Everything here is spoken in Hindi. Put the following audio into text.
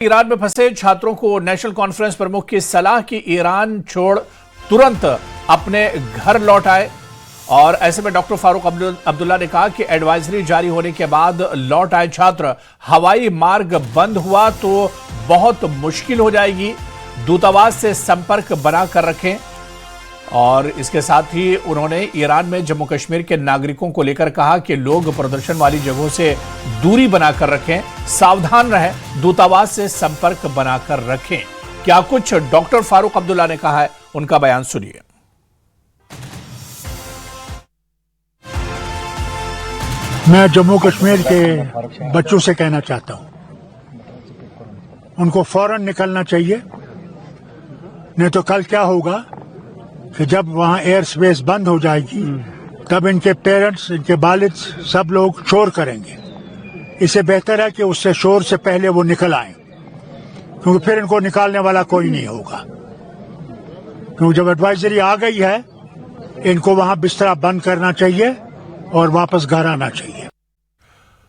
ईरान में फंसे छात्रों को नेशनल कॉन्फ्रेंस प्रमुख की सलाह कि ईरान छोड़ तुरंत अपने घर लौट आए। और ऐसे में डॉक्टर फारूक अब्दुल्ला ने कहा कि एडवाइजरी जारी होने के बाद लौट आए छात्र, हवाई मार्ग बंद हुआ तो बहुत मुश्किल हो जाएगी, दूतावास से संपर्क बनाकर रखें। और इसके साथ ही उन्होंने ईरान में जम्मू कश्मीर के नागरिकों को लेकर कहा कि लोग प्रदर्शन वाली जगहों से दूरी बनाकर रखें, सावधान रहें, दूतावास से संपर्क बनाकर रखें। क्या कुछ डॉक्टर फारूक अब्दुल्ला ने कहा है, उनका बयान सुनिए। मैं जम्मू कश्मीर के बच्चों से कहना चाहता हूं, उनको फौरन निकलना चाहिए, नहीं तो कल क्या होगा कि जब वहां एयर स्पेस बंद हो जाएगी तब इनके पेरेंट्स, इनके वालिद सब लोग शोर करेंगे। इससे बेहतर है कि उससे शोर से पहले वो निकल आए, क्योंकि फिर इनको निकालने वाला कोई नहीं होगा। क्योंकि जब एडवाइजरी आ गई है, इनको वहां बिस्तरा बंद करना चाहिए और वापस घर आना चाहिए।